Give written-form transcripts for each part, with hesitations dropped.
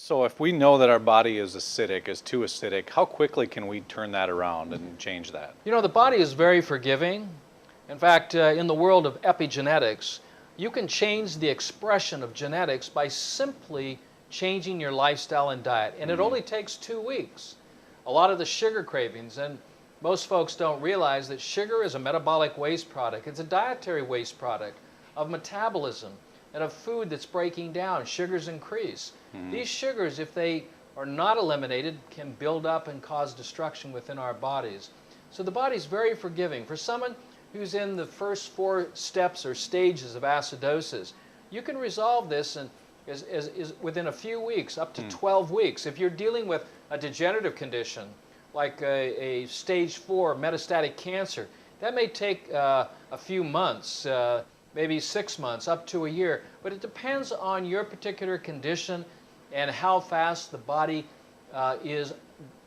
So if we know that our body is acidic, is too acidic, how quickly can we turn that around and change that? You know, the body is very forgiving. In fact, in the world of epigenetics, you can change the expression of genetics by simply changing your lifestyle and diet. And it only takes 2 weeks. A lot of the sugar cravings, and most folks don't realize that sugar is a metabolic waste product. It's a dietary waste product of metabolism and of food that's breaking down. Sugars increase. These sugars, if they are not eliminated, can build up and cause destruction within our bodies. So the body's very forgiving. For someone who's in the first 4 steps or stages of acidosis, you can resolve this within a few weeks, up to 12 weeks. If you're dealing with a degenerative condition, like a stage 4 metastatic cancer, that may take a few months, maybe 6 months, up to a year. But it depends on your particular condition and how fast the body is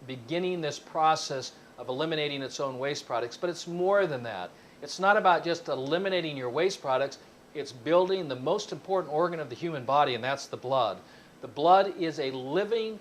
beginning this process of eliminating its own waste products. But it's more than that. It's not about just eliminating your waste products. It's building the most important organ of the human body, and that's the blood. The blood is a living,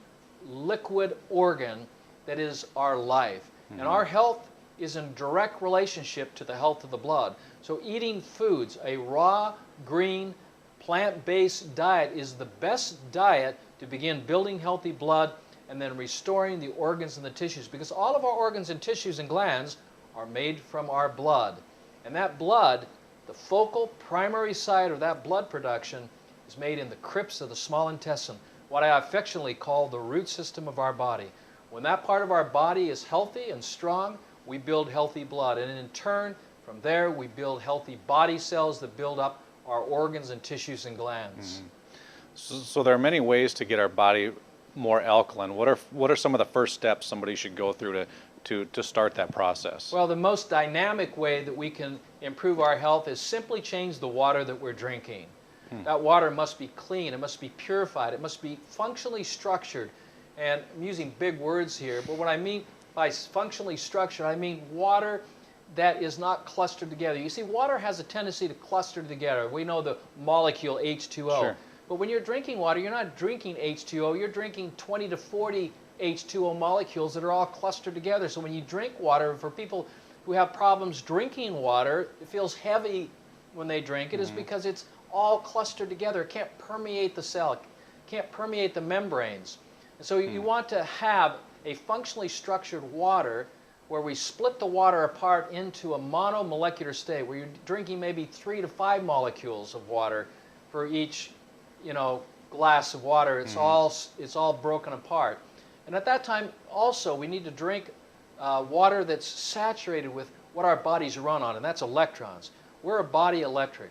liquid organ that is our life. And our health is in direct relationship to the health of the blood. So eating foods, a raw, green, plant-based diet is the best diet to begin building healthy blood and then restoring the organs and the tissues, because all of our organs and tissues and glands are made from our blood. And that blood, the focal primary site of that blood production, is made in the crypts of the small intestine, what I affectionately call the root system of our body. When that part of our body is healthy and strong, we build healthy blood. And in turn, from there, we build healthy body cells that build up our organs and tissues and glands. So there are many ways to get our body more alkaline. What are some of the first steps somebody should go through to start that process? Well, the most dynamic way that we can improve our health is simply change the water that we're drinking. That water must be clean, it must be purified, it must be functionally structured. And I'm using big words here, but what I mean by functionally structured, I mean water that is not clustered together. You see, water has a tendency to cluster together. We know the molecule H2O. Sure. But when you're drinking water, you're not drinking H2O, you're drinking 20 to 40 H2O molecules that are all clustered together. So when you drink water, for people who have problems drinking water, it feels heavy when they drink it, is because it's all clustered together. It can't permeate the cell, it can't permeate the membranes. And so you want to have a functionally structured water where we split the water apart into a monomolecular state, where you're drinking maybe 3 to 5 molecules of water for each, glass of water. It's all broken apart. And at that time, also, we need to drink water that's saturated with what our bodies run on, and that's electrons. We're a body electric.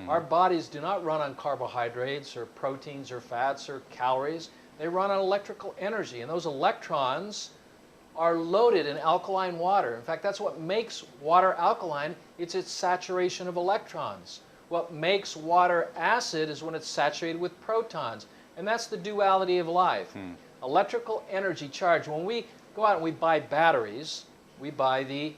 Our bodies do not run on carbohydrates or proteins or fats or calories. They run on electrical energy, and those electrons are loaded in alkaline water. In fact, that's what makes water alkaline. It's its saturation of electrons. What makes water acid is when it's saturated with protons, and that's the duality of life. Electrical energy charge. When we go out and we buy batteries, we buy the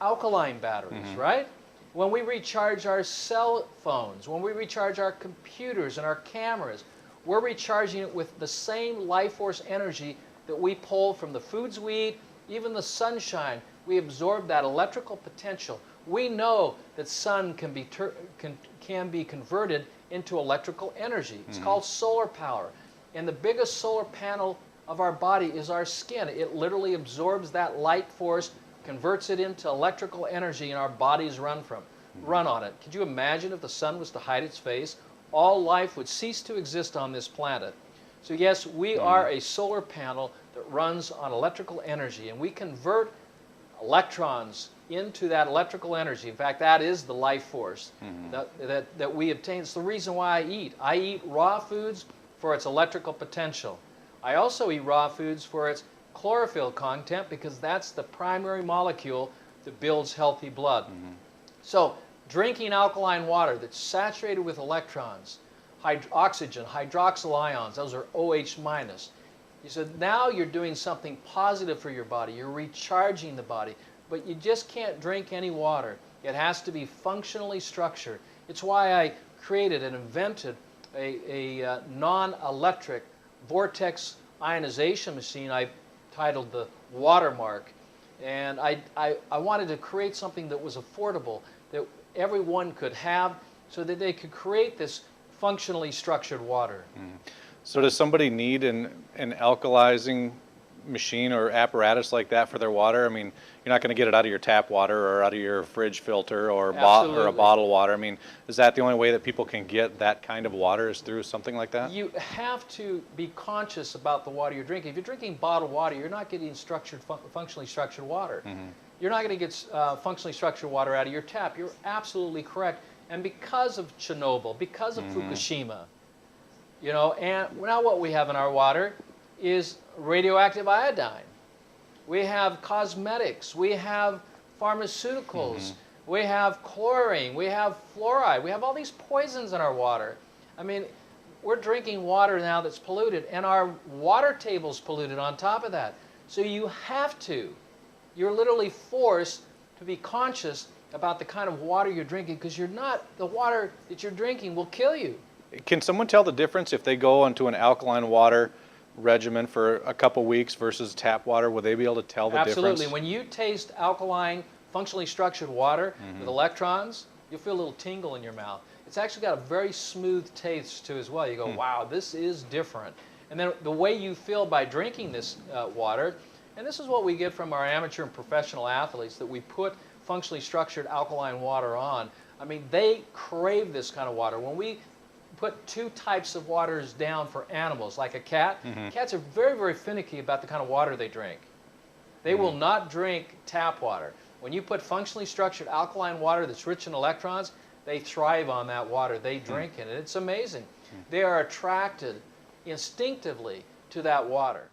alkaline batteries, right? When we recharge our cell phones, when we recharge our computers and our cameras, we're recharging it with the same life force energy that we pull from the foods we eat, even the sunshine. We absorb that electrical potential. We know that sun can be converted into electrical energy. It's called solar power. And the biggest solar panel of our body is our skin. It literally absorbs that light force, converts it into electrical energy, and our bodies run on it. Could you imagine if the sun was to hide its face? All life would cease to exist on this planet. So yes, we are a solar panel that runs on electrical energy, and we convert electrons into that electrical energy. In fact, that is the life force that we obtain. It's the reason why I eat. I eat raw foods for its electrical potential. I also eat raw foods for its chlorophyll content, because that's the primary molecule that builds healthy blood. So drinking alkaline water that's saturated with electrons, oxygen, hydroxyl ions, those are OH minus. You said now you're doing something positive for your body. You're recharging the body. But you just can't drink any water. It has to be functionally structured. It's why I created and invented a non-electric vortex ionization machine I titled the Watermark. And I wanted to create something that was affordable, that everyone could have, so that they could create this functionally structured water. So does somebody need an alkalizing machine or apparatus like that for their water? I mean, you're not going to get it out of your tap water or out of your fridge filter or, or a Absolutely. bottled water. I mean, is that the only way that people can get that kind of water, is through something like that? You have to be conscious about the water you're drinking. If you're drinking bottled water, you're not getting functionally structured water. You're not going to get functionally structured water out of your tap. You're absolutely correct. And because of Chernobyl, because of Fukushima, you know, and now what we have in our water is radioactive iodine. We have cosmetics. We have pharmaceuticals. We have chlorine. We have fluoride. We have all these poisons in our water. I mean, we're drinking water now that's polluted, and our water table's polluted on top of that. So you have to. You're literally forced to be conscious about the kind of water you're drinking, because you're not, the water that you're drinking will kill you. Can someone tell the difference if they go into an alkaline water regimen for a couple weeks versus tap water? Will they be able to tell the Absolutely. difference? When you taste alkaline, functionally structured water with electrons, you'll feel a little tingle in your mouth. It's actually got a very smooth taste to it as well. You go, wow, this is different. And then the way you feel by drinking this water, and this is what we get from our amateur and professional athletes that we put functionally structured alkaline water on. I mean, they crave this kind of water. When we put two types of waters down for animals, like a cat, cats are very, very finicky about the kind of water they drink. They will not drink tap water. When you put functionally structured alkaline water that's rich in electrons, they thrive on that water. They drink it, and it's amazing. They are attracted instinctively to that water.